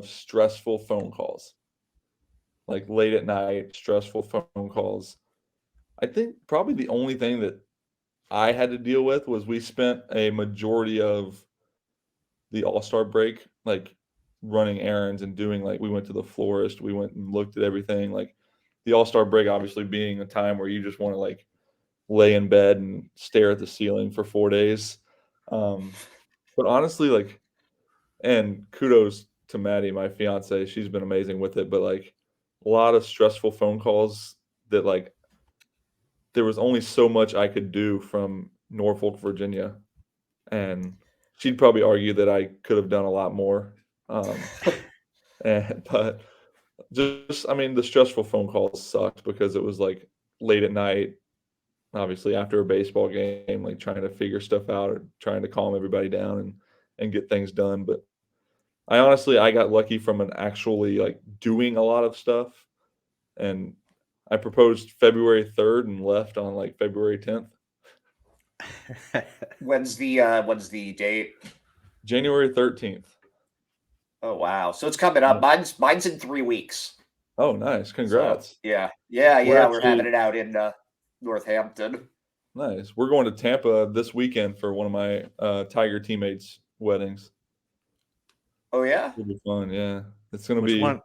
stressful phone calls, like late at night, stressful phone calls. I think probably the only thing that I had to deal with was we spent a majority of the All-Star break like running errands and doing like we went to the florist, we went and looked at everything. Like the All-Star break obviously being a time where you just want to like lay in bed and stare at the ceiling for 4 days. But honestly, like, and kudos to Maddie, my fiance, she's been amazing with it. But like a lot of stressful phone calls that like there was only so much I could do from Norfolk, Virginia, and she'd probably argue that I could have done a lot more. Um, but just, I mean, the stressful phone calls sucked because it was like late at night, obviously after a baseball game, like trying to figure stuff out or trying to calm everybody down and get things done. But I got lucky from an actually like doing a lot of stuff, and I proposed February 3rd and left on like February 10th. When's the date? January 13th. Oh wow. So it's coming up. Mine's in 3 weeks. Oh, nice. So Congrats. yeah. We're We're having actually it out in Northampton. nice. We're going to Tampa this weekend for one of my Tiger teammates' weddings. Oh yeah? It'll be fun, yeah. It's gonna Which be one?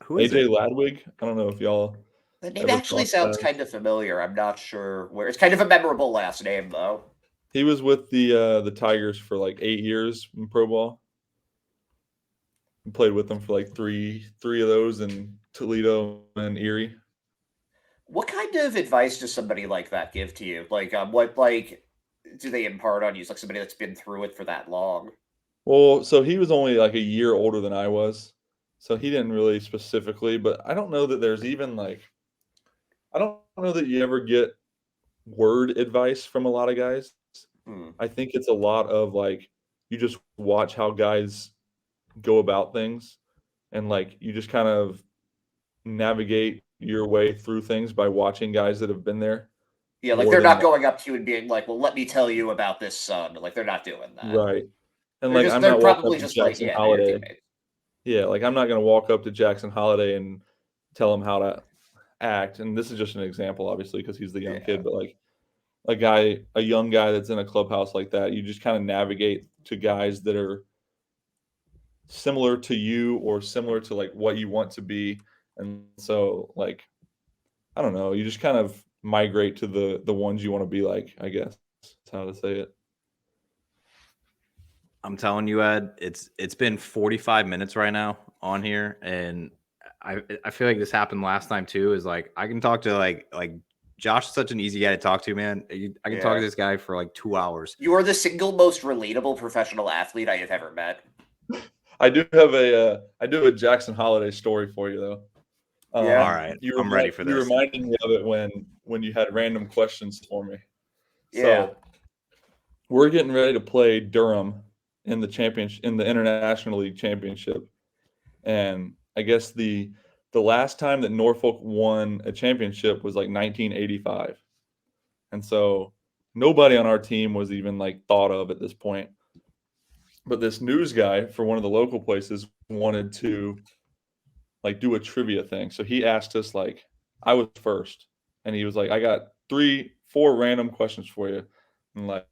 Who is AJ it? Ladwig. I don't know if y'all The name ever actually crossed sounds paths. kind of familiar. I'm not sure where. It's kind of a memorable last name though. He was with the Tigers for like 8 years in pro ball. And played with them for like three of those in Toledo and Erie. What kind of advice does somebody like that give to you? What do they impart on you? Like somebody that's been through it for that long. Well, so he was only like a year older than I was. So he didn't really specifically, but I don't know that there's even like I don't know that you ever get word advice from a lot of guys. Hmm. I think it's a lot of like you just watch how guys go about things and like you just kind of navigate your way through things by watching guys that have been there Yeah, like more they're than not going up to you and being like, "Well, let me tell you about this son." Like they're not doing that. right. And like I'm They're not walking probably up to just like, Jackson yeah, they're your Holiday. teammates. Yeah, like I'm not going to walk up to Jackson Holiday and tell him how to act. And this is just an example, obviously, because he's the young Yeah. kid. But like a young guy that's in a clubhouse like that, you just kind of navigate to guys that are similar to you or similar to like what you want to be. And so like I don't know, you just kind of migrate to the ones you want to be like, I guess. That's how to say it. I'm telling you, Ed, it's been 45 minutes right now on here, and I feel like this happened last time too. Is like I can talk to like Josh is such an easy guy to talk to, man. I can talk to Yeah. this guy for like 2 hours. You are the single most relatable professional athlete I have ever met. I do have a Jackson Holiday story for you though. Yeah. All right, I'm ready for You this. reminded me of it when you had random questions for me. Yeah. So we're getting ready to play Durham in the International League Championship, and I guess the last time that Norfolk won a championship was like 1985, and so nobody on our team was even like thought of at this point. But this news guy for one of the local places wanted to like do a trivia thing. So he asked us like, I was first, and he was like, I got 4 random questions for you, and like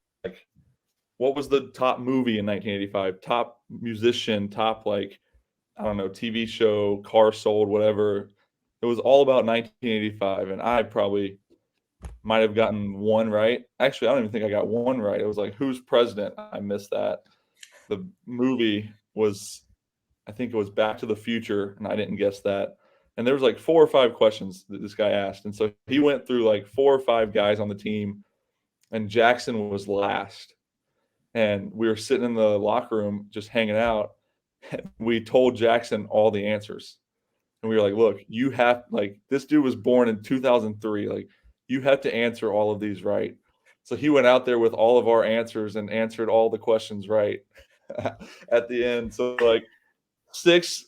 what was the top movie in 1985? Top musician, top like I don't know, TV show, car sold, whatever. It was all about 1985, and I probably might have gotten one right. Actually, I don't even think I got one right. It was like, who's president? I missed that. The movie was, I think it was Back to the Future, and I didn't guess that. And there was like 4 or 5 questions that this guy asked, and so he went through like 4 or 5 guys on the team, and Jackson was last. And we were sitting in the locker room just hanging out. We told Jackson all the answers. And we were like, look, you have like this dude was born in 2003. Like you have to answer all of these right. So he went out there with all of our answers and answered all the questions right at the end. So like six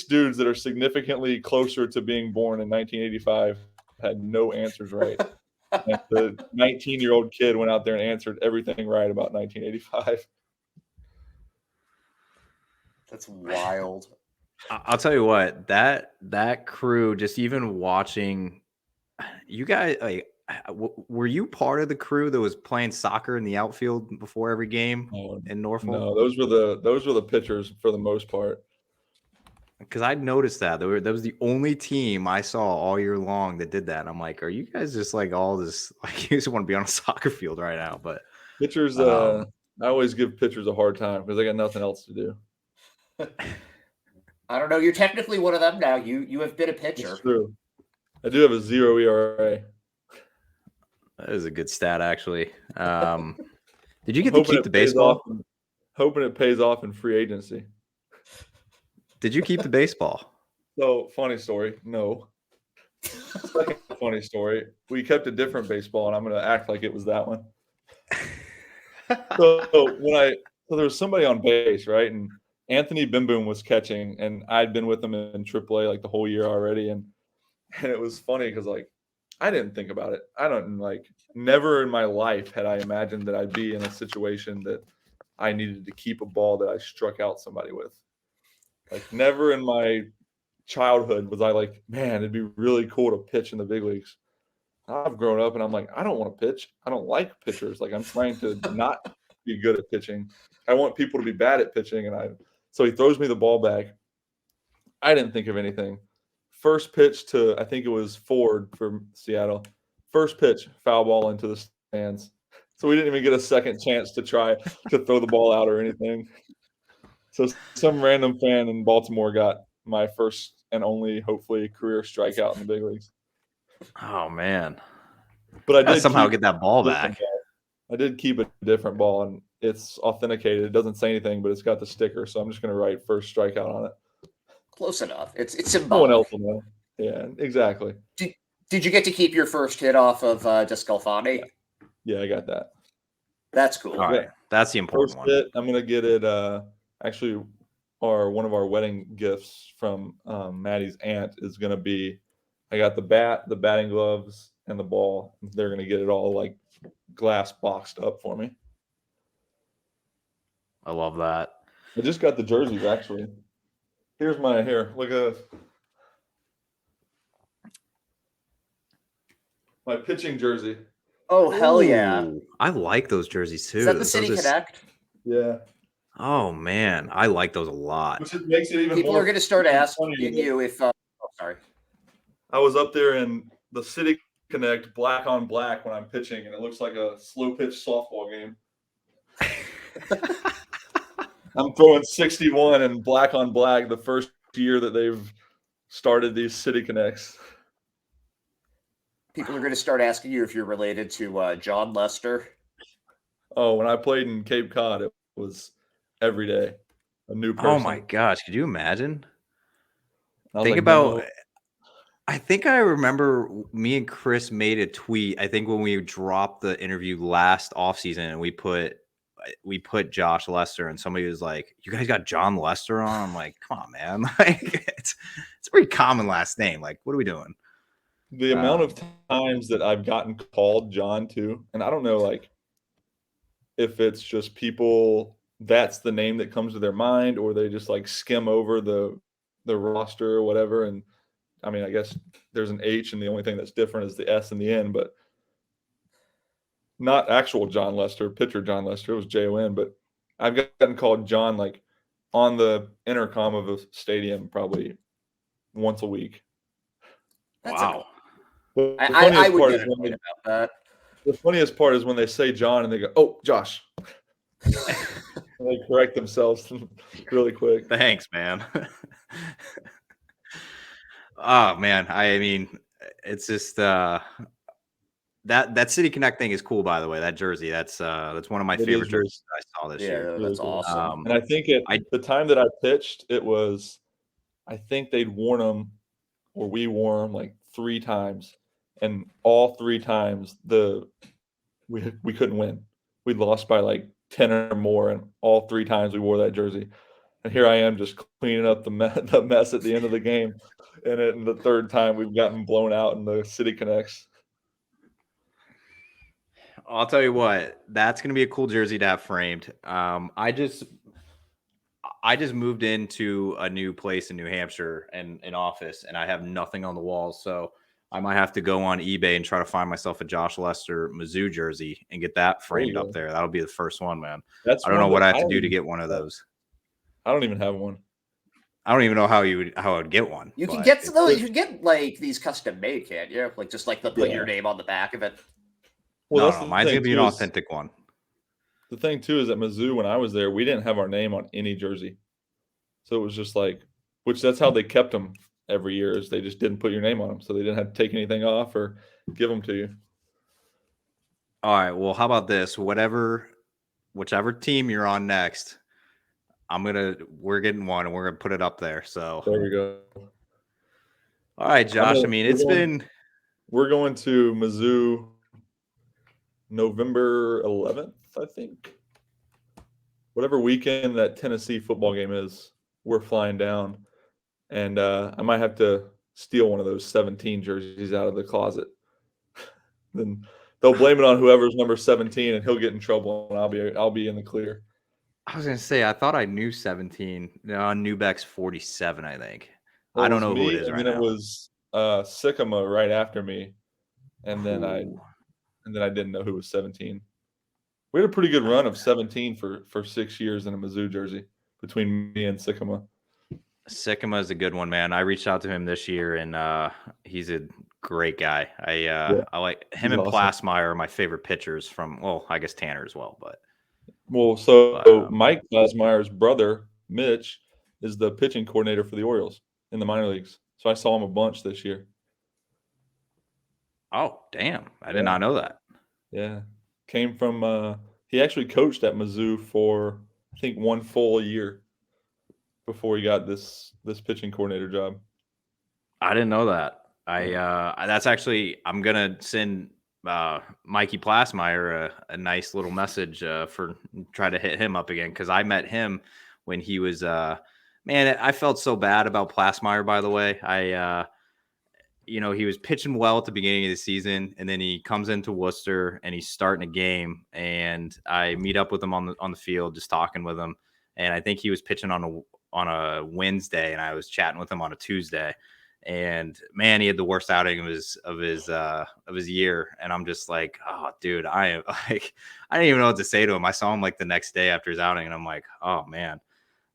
dudes that are significantly closer to being born in 1985 had no answers right. And the 19-year-old kid went out there and answered everything right about 1985. That's wild. I'll tell you what, that crew, just even watching you guys, like, were you part of the crew that was playing soccer in the outfield before every game in Norfolk? No, those were the pitchers for the most part. Because I noticed that that was the only team I saw all year long that did that. And I'm like, are you guys just like all this? Like, you just want to be on a soccer field right now? But pitchers, I always give pitchers a hard time because they got nothing else to do. I don't know. You're technically one of them now. You have been a pitcher. That's true. I do have a 0 ERA. That is a good stat, actually. Did you get to keep the baseball? Hoping it pays off in free agency. Did you keep the baseball? So, funny story. No. Second funny story. We kept a different baseball, and I'm going to act like it was that one. So there was somebody on base, right? And Anthony Bimboom was catching, and I'd been with him in AAA like the whole year already, and it was funny because like I didn't think about it. I don't like never in my life had I imagined that I'd be in a situation that I needed to keep a ball that I struck out somebody with. Like never in my childhood was I like, man, it'd be really cool to pitch in the big leagues. I've grown up and I'm like, I don't want to pitch. I don't like pitchers. Like I'm trying to not be good at pitching. I want people to be bad at pitching. So he throws me the ball back. I didn't think of anything. First pitch to, I think it was Ford from Seattle. First pitch, foul ball into the stands. So we didn't even get a second chance to try to throw the ball out or anything. So some random fan in Baltimore got my first and only, hopefully, career strikeout in the big leagues. Oh, man. But I did somehow get that ball back. I did keep a different ball, and it's authenticated. It doesn't say anything, but it's got the sticker, so I'm just going to write first strikeout on it. Close enough. It's symbolic. No one else will know. Yeah, exactly. Did you get to keep your first hit off of Descalfani? Yeah, I got that. That's cool. All right. That's the important first one. Hit, I'm going to get it actually one of our wedding gifts from Maddie's aunt is going to be I got the bat, the batting gloves, and the ball. They're going to get it all like glass boxed up for me. I love that. I just got the jerseys, actually. Here, look at this. My pitching jersey. Oh, hell yeah. Ooh, I like those jerseys, too. Is that the City Connect? Yeah. Oh, man. I like those a lot. Which makes it even People more are going to start asking you if sorry. I was up there in the City Connect black on black when I'm pitching, and it looks like a slow pitch softball game. I'm throwing 61 and black on black the first year that they've started these City Connects. People are going to start asking you if you're related to John Lester. Oh, when I played in Cape Cod, it was every day a new person. Oh, my gosh. Could you imagine? Think about... No. I think I remember me and Chris made a tweet. I think when we dropped the interview last offseason and we put Josh Lester and somebody was like, "You guys got John Lester on?" I'm like, "Come on, man! Like it's a pretty common last name. Like, what are we doing?" The amount of times that I've gotten called John too, and I don't know, like if it's just people that's the name that comes to their mind, or they just like skim over the roster or whatever. And I mean, I guess there's an H, and the only thing that's different is the S in the end, but not actual John Lester, pitcher John Lester. It was Jon, but I've gotten called John like on the intercom of a stadium probably once a week. That's Wow. annoying. But the I funniest would part get is annoyed about that. the funniest part is when they say John and they go, "Oh, Josh." They correct themselves really quick. Thanks, man. Oh man, I mean, it's just that City Connect thing is cool. By the way, that jersey, that's one of my It favorite is really, jerseys I saw this Yeah, year. that's cool. awesome. And I think at I the time that I pitched, I think they'd worn them, or we wore them like 3 times, and all 3 times we couldn't win. We lost by like 10 or more, and all 3 times we wore that jersey. And here I am just cleaning up the mess at the end of the game, and in the 3rd time we've gotten blown out in the City Connects. I'll tell you what, that's gonna be a cool jersey to have framed. I just moved into a new place in New Hampshire and an office, and I have nothing on the walls. So I might have to go on eBay and try to find myself a Josh Lester Mizzou jersey and get that There you framed up go. there. That'll be the first one, man. That's I don't know one what that I have to do to get one of those. I don't even have one. I don't even know how I would get one. You can but get those. You can get like these custom made, can't you? Like just like put Yeah. your name on the back of it. Well, no, that's no, the mine's thing gonna be an too is authentic one. the thing too is at Mizzou when I was there, we didn't have our name on any jersey, so it was just like, which that's how they kept them every year, is they just didn't put your name on them, so they didn't have to take anything off or give them to you. All right. Well, how about this? Whichever team you're on next, we're getting one and we're gonna put it up there. So There we go. all right, Josh. I mean, we're going to Mizzou November 11th, I think. Whatever weekend that Tennessee football game is, we're flying down, and I might have to steal one of those 17 jerseys out of the closet. Then they'll blame it on whoever's number 17, and he'll get in trouble, and I'll be in the clear. I was gonna say I thought I knew 17. No, Newbeck's 47, I think. Well, I don't know me, who it is and right then now. it was Sycamore right after me, and then I Ooh. didn't know who was 17. We had a pretty good run of 17 for 6 years in a Mizzou jersey between me and Sycamore. Sycamore is a good one, man. I reached out to him this year, and he's a great guy. I like him, and awesome. Plasmeyer are my favorite pitchers from. Well, I guess Tanner as well, but Mike Plasmeyer's brother, Mitch, is the pitching coordinator for the Orioles in the minor leagues. So I saw him a bunch this year. oh damn, I did not know that. Yeah. Came from he actually coached at Mizzou for I think 1 full year before he got this pitching coordinator job. I didn't know that. That's actually I'm gonna send Mikey Plasmeyer a nice little message for try to hit him up again, because I met him when he was man, I felt so bad about Plasmeyer, by the way. He was pitching well at the beginning of the season, and then he comes into Worcester and he's starting a game, and I meet up with him on the field, just talking with him, and I think he was pitching on a Wednesday, and I was chatting with him on a Tuesday, and man, he had the worst outing of his year, and I'm just like, oh, dude, I didn't even know what to say to him. I saw him like the next day after his outing, and I'm like, oh man,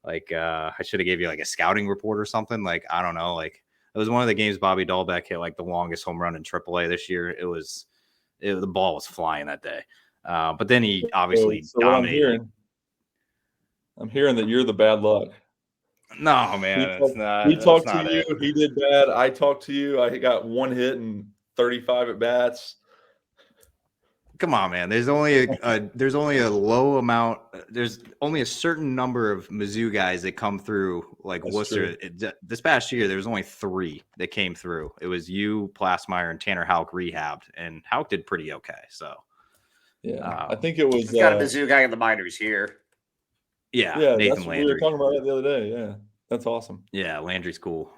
like I should have gave you like a scouting report or something. Like I don't know, like. It was one of the games Bobby Dahlbeck hit like the longest home run in AAA this year. The ball was flying that day. But then he obviously so dominated. I'm hearing that you're the bad luck. No, man, it's not. We talked to you. He did bad. I talked to you. I got 1 hit and 35 at bats. Come on, man. There's only a low amount. There's only a certain number of Mizzou guys that come through like That's Worcester. This past year, there was only 3 that came through. It was you, Plasmeyer, and Tanner Houck rehabbed, and Houck did pretty okay. So, yeah, I think it was got a Mizzou guy in the minors here. Yeah, Nathan Landry. We were talking about that the other day. Yeah, that's awesome. Yeah, Landry's cool.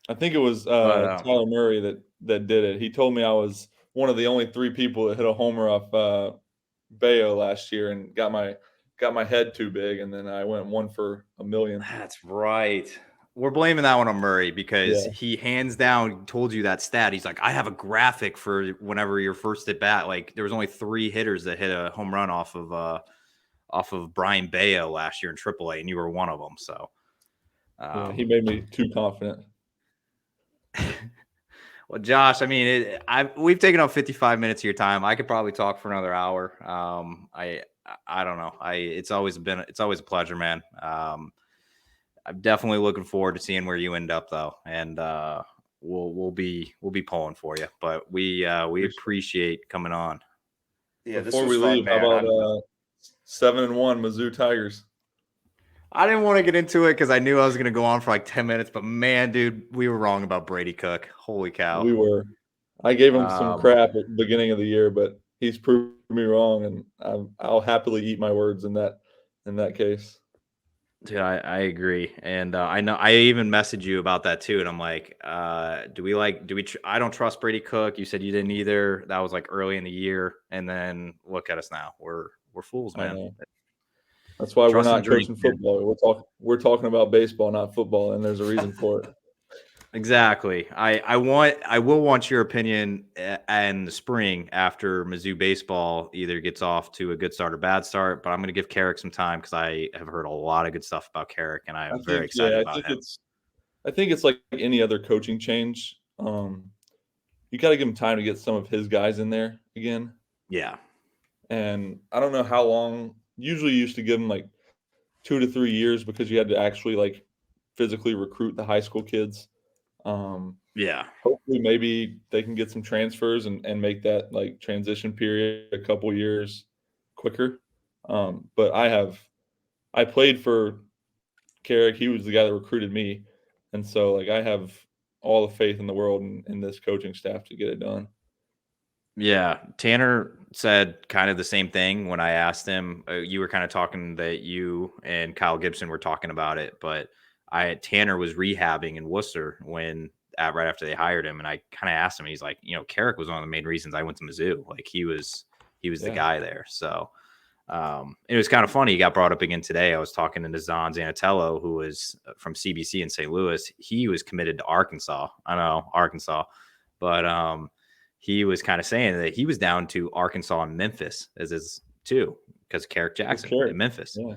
I think it was Tyler Murray that did it. He told me I was one of the only 3 people that hit a homer off Bayo last year and got my got my head too big, and then I went 1 for a million. That's right. We're blaming that one on Murray because Yeah. he hands down told you that stat. He's like, I have a graphic for whenever you're first at bat. Like there was only 3 hitters that hit a home run off of Brian Bayo last year in AAA, and you were one of them. So Yeah, he made me too confident. well, Josh, I mean, we've taken up 55 minutes of your time. I could probably talk for another hour. I don't know. It's always a pleasure, man. I'm definitely looking forward to seeing where you end up, though, and we'll be pulling for you. But we appreciate coming on. Yeah, this Before was we fun, leave, how man. about 7-1 Mizzou Tigers? I didn't want to get into it because I knew I was going to go on for like 10 minutes. But man, dude, we were wrong about Brady Cook. Holy cow! We were. I gave him some crap at the beginning of the year, but he's proved me wrong, and I'll happily eat my words in that case. Dude, I agree, and I know I even messaged you about that too, and I'm like, I don't trust Brady Cook. You said you didn't either. That was like early in the year, and then look at us now. We're fools, I man. know. That's why we're Trust and not drink, coaching man. football. We're talking about baseball, not football, and there's a reason for it. Exactly. I will want your opinion in the spring after Mizzou baseball either gets off to a good start or bad start. But I'm going to give Carrick some time because I have heard a lot of good stuff about Carrick, and I am very excited about him. I think it's like any other coaching change. You got to give him time to get some of his guys in there again. Yeah. And I don't know how long. Usually, you used to give him like 2 to 3 years because you had to actually like physically recruit the high school kids. Yeah. Hopefully, maybe they can get some transfers and make that like transition period a couple years quicker. But I played for Carrick. He was the guy that recruited me, and so like I have all the faith in the world in this coaching staff to get it done. Yeah, Tanner said kind of the same thing when I asked him. You were kind of talking that you and Kyle Gibson were talking about it, but Tanner was rehabbing in Worcester right after they hired him, and I kind of asked him. He's like, Carrick was one of the main reasons I went to Mizzou. Like he was the guy there. So it was kind of funny. He got brought up again today. I was talking to Zan Zanatello, who was from CBC in St. Louis. He was committed to Arkansas. I know Arkansas, but he was kind of saying that he was down to Arkansas and Memphis as his too because of Carrick Jackson in Memphis. Yeah.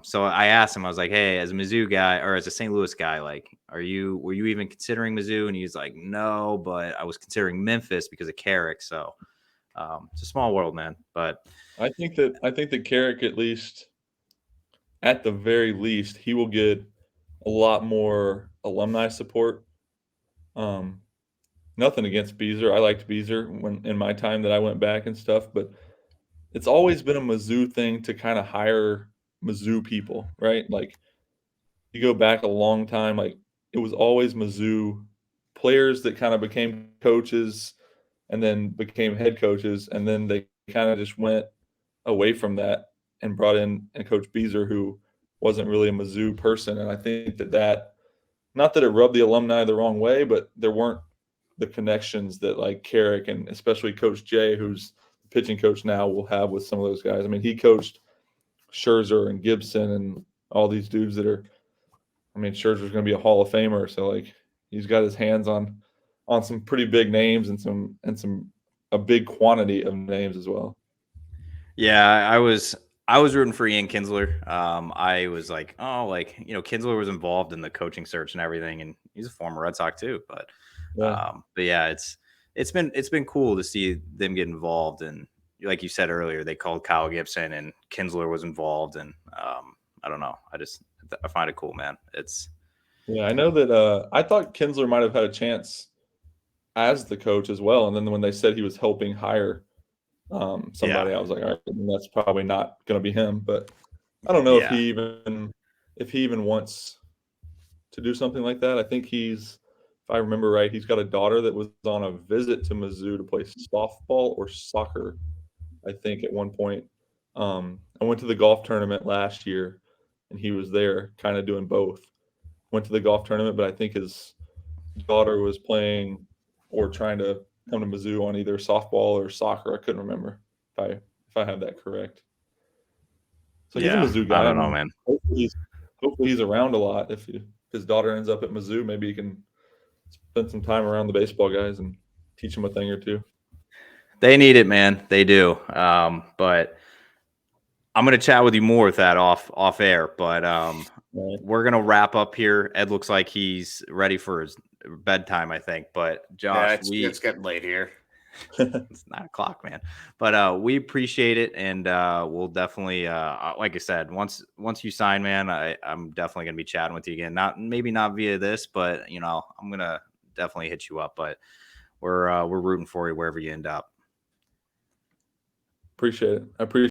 So I asked him, I was like, hey, as a Mizzou guy or as a St. Louis guy, like, were you even considering Mizzou? And he's like, no, but I was considering Memphis because of Carrick. So it's a small world, man. But I think that Carrick, at the very least, he will get a lot more alumni support. Nothing against Beezer. I liked Beezer when in my time that I went back and stuff, but it's always been a Mizzou thing to kind of hire Mizzou people, right? Like you go back a long time, like it was always Mizzou players that kind of became coaches and then became head coaches, and then they kind of just went away from that and brought in and Coach Beezer, who wasn't really a Mizzou person. And I think that not that it rubbed the alumni the wrong way, but there weren't the connections that like Carrick and especially Coach Jay, who's the pitching coach now, will have with some of those guys. I mean, he coached Scherzer and Gibson and all these dudes that are. I mean, Scherzer's going to be a Hall of Famer, so like he's got his hands on some pretty big names and a big quantity of names as well. Yeah, I was rooting for Ian Kinsler. I was like, oh, like Kinsler was involved in the coaching search and everything, and he's a former Red Sox too. But yeah, it's been cool to see them get involved. And like you said earlier, they called Kyle Gibson and Kinsler was involved. And I don't know, I find it cool, man. I know that I thought Kinsler might have had a chance as the coach as well, and then when they said he was helping hire somebody, I was like, all right, that's probably not going to be him. But I don't know if he even wants to do something like that. I think if I remember right, he's got a daughter that was on a visit to Mizzou to play softball or soccer, I think, at one point. I went to the golf tournament last year, and he was there kind of doing both. Went to the golf tournament, but I think his daughter was playing or trying to come to Mizzou on either softball or soccer. I couldn't remember if I have that correct. So he's a Mizzou guy. I don't know, man. Hopefully he's around a lot. If his daughter ends up at Mizzou, maybe he can spend some time around the baseball guys and teach them a thing or two. They need it, man. They do. But I'm going to chat with you more with that off air. But we're going to wrap up here. Ed looks like he's ready for his bedtime, I think. But Josh, it's getting late here. It's 9 o'clock, man. But we appreciate it, and we'll definitely, like I said, once you sign, man, I'm definitely gonna be chatting with you again. Maybe not via this, but I'm gonna definitely hit you up. But we're rooting for you wherever you end up. Appreciate it. I appreciate